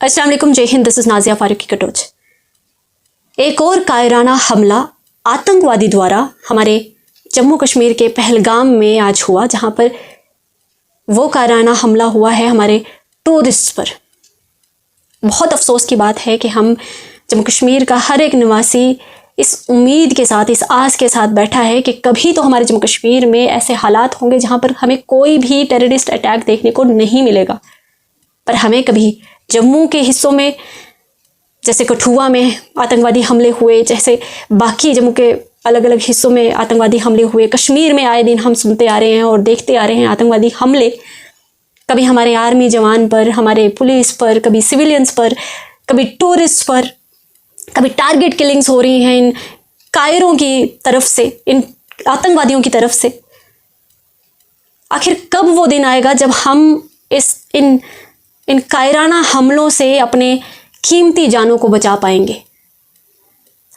अस्सलाम वालेकुम, जय हिंद। This is Nazia Farooqui Katoch. एक और कायराना हमला आतंकवादी द्वारा हमारे जम्मू कश्मीर के पहलगाम में आज हुआ, जहां पर वो कायराना हमला हुआ है हमारे टूरिस्ट पर। बहुत अफसोस की बात है कि हम जम्मू कश्मीर का हर एक निवासी इस उम्मीद के साथ, इस आस के साथ बैठा है कि कभी तो हमारे जम्मू कश्मीर में ऐसे हालात होंगे जहां पर हमें कोई भी टेररिस्ट अटैक देखने को नहीं मिलेगा। पर हमें कभी जम्मू के हिस्सों में, जैसे कठुआ में आतंकवादी हमले हुए, जैसे बाकी जम्मू के अलग अलग हिस्सों में आतंकवादी हमले हुए, कश्मीर में आए दिन हम सुनते आ रहे हैं और देखते आ रहे हैं आतंकवादी हमले। कभी हमारे आर्मी जवान पर, हमारे पुलिस पर, कभी सिविलियंस पर, कभी टूरिस्ट पर, कभी टारगेट किलिंग्स हो रही हैं इन कायरों की तरफ से, इन आतंकवादियों की तरफ से। आखिर कब वो दिन आएगा जब हम इन कायराना हमलों से अपने कीमती जानों को बचा पाएंगे,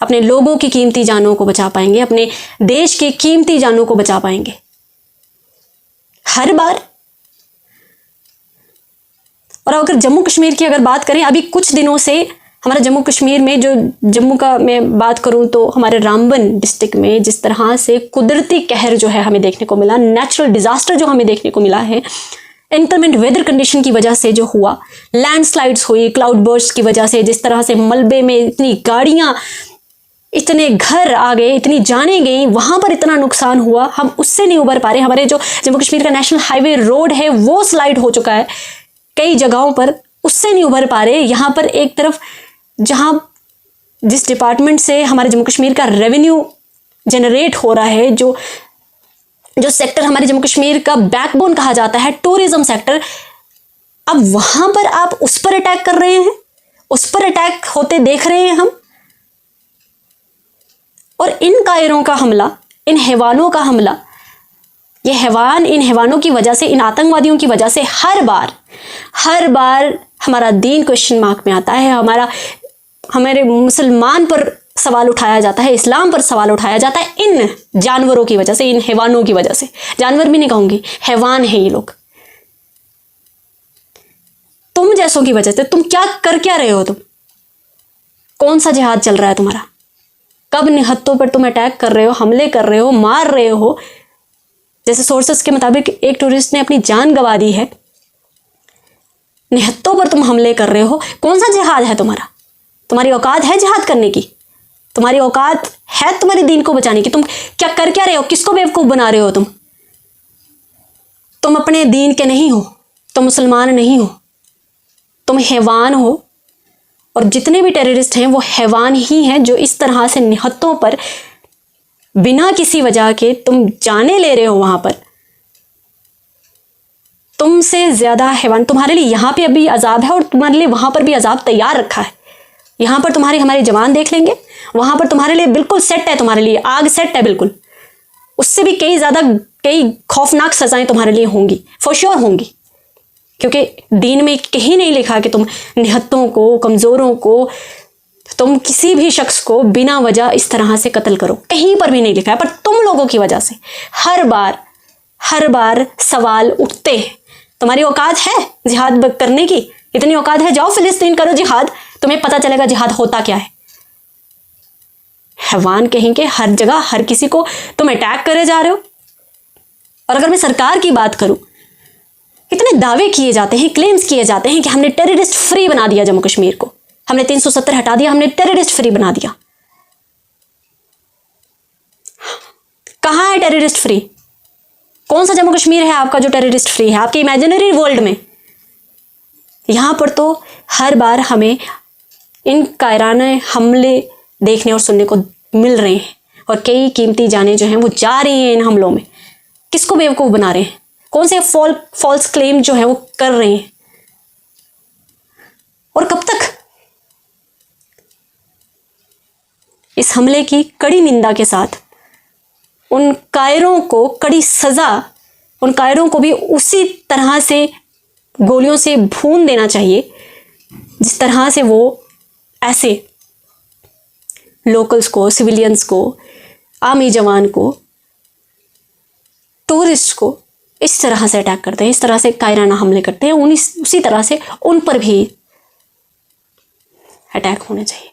अपने लोगों की कीमती जानों को बचा पाएंगे, अपने देश की कीमती जानों को बचा पाएंगे? हर बार। और अगर जम्मू कश्मीर की अगर बात करें, अभी कुछ दिनों से हमारा जम्मू कश्मीर में, जो जम्मू का मैं बात करूं तो हमारे रामबन डिस्ट्रिक्ट में जिस तरह से कुदरती कहर जो है हमें देखने को मिला, नेचुरल डिजास्टर जो हमें देखने को मिला है, इनकमेंट वेदर कंडीशन की वजह से जो हुआ, लैंडस्लाइड्स हुई, क्लाउड बर्स्ट की वजह से, जिस तरह से मलबे में इतनी गाड़ियां, इतने घर आ गए, इतनी जानें गई, वहां पर इतना नुकसान हुआ, हम उससे नहीं उबर पा रहे। हमारे जो जम्मू कश्मीर का नेशनल हाईवे रोड है वो स्लाइड हो चुका है कई जगहों पर, उससे नहीं उबर पा रहे। यहाँ पर एक तरफ जहां जिस डिपार्टमेंट से हमारे जम्मू कश्मीर का रेवेन्यू जनरेट हो रहा है, जो सेक्टर हमारे जम्मू कश्मीर का बैकबोन कहा जाता है, टूरिज्म सेक्टर, अब वहां पर आप उस पर अटैक कर रहे हैं, उस पर अटैक होते देख रहे हैं हम। और इन कायरों का हमला, इन हैवानों का हमला, ये हैवान, इन हैवानों की वजह से, इन आतंकवादियों की वजह से हर बार हमारा दीन क्वेश्चन मार्क में आता है, हमारे मुसलमान पर सवाल उठाया जाता है, इस्लाम पर सवाल उठाया जाता है, इन जानवरों की वजह से, इन हैवानों की वजह से। जानवर भी नहीं कहूंगी, हैवान है ये लोग। तुम जैसों की वजह से। तुम क्या रहे हो? तुम कौन सा जिहाद चल रहा है तुम्हारा? कब निहत्तों पर तुम अटैक कर रहे हो, हमले कर रहे हो, मार रहे हो? जैसे सोर्सेस के मुताबिक एक टूरिस्ट ने अपनी जान गंवा दी है, निहत्तों पर तुम हमले कर रहे हो। कौन सा जिहाद है तुम्हारा? तुम्हारी औकात है जिहाद करने की? तुम्हारी औकात है तुम्हारे दीन को बचाने की? तुम क्या रहे हो? किसको बेवकूफ बना रहे हो? तुम अपने दीन के नहीं हो, तुम मुसलमान नहीं हो, तुम हैवान हो। और जितने भी टेररिस्ट हैं वो हैवान ही हैं, जो इस तरह से निहत्तों पर बिना किसी वजह के तुम जाने ले रहे हो। वहां पर तुमसे ज्यादा हैवान, तुम्हारे लिए यहां पे अभी अजाब है और तुम्हारे लिए वहां पर भी अजाब तैयार रखा है। यहां पर हमारे जवान देख लेंगे, वहां पर तुम्हारे लिए बिल्कुल सेट है, तुम्हारे लिए आग सेट है बिल्कुल। उससे भी कई खौफनाक सजाएं तुम्हारे लिए होंगी, फॉर श्योर होंगी, क्योंकि दीन में कहीं नहीं लिखा कि तुम निहत्तों को, कमजोरों को, तुम किसी भी शख्स को बिना वजह इस तरह से कत्ल करो, कहीं पर भी नहीं लिखा है। पर तुम लोगों की वजह से हर बार सवाल उठते हैं। तुम्हारी औकात है जिहाद करने की? इतनी औकात है, जाओ फिलिस्तीन करो जिहाद, तुम्हें पता चलेगा जिहाद होता क्या है। हैवान कहेंगे, हर जगह हर किसी को तुम अटैक करे जा रहे हो। और अगर मैं सरकार की बात करूं, इतने दावे किए जाते हैं, क्लेम्स किए जाते हैं कि हमने टेररिस्ट फ्री बना दिया जम्मू कश्मीर को, हमने 370 हटा दिया, हमने टेररिस्ट फ्री बना दिया। कहां है टेररिस्ट फ्री? कौन सा जम्मू कश्मीर है आपका जो टेररिस्ट फ्री है? आपके इमेजिनरी वर्ल्ड में। यहां पर तो हर बार हमें इन कायराना हमले देखने और सुनने को मिल रहे हैं, और कई कीमती जानें जो हैं वो जा रही हैं इन हमलों में। किसको बेवकूफ बना रहे हैं? कौन से फॉल्स क्लेम जो है वो कर रहे हैं? और कब तक? इस हमले की कड़ी निंदा के साथ उन कायरों को कड़ी सजा, उन कायरों को भी उसी तरह से गोलियों से भून देना चाहिए जिस तरह से वो ऐसे लोकल्स को, सिविलियंस को, आर्मी जवान को, टूरिस्ट को इस तरह से अटैक करते हैं, इस तरह से कायराना हमले करते हैं। उसी तरह से उन पर भी अटैक होने चाहिए।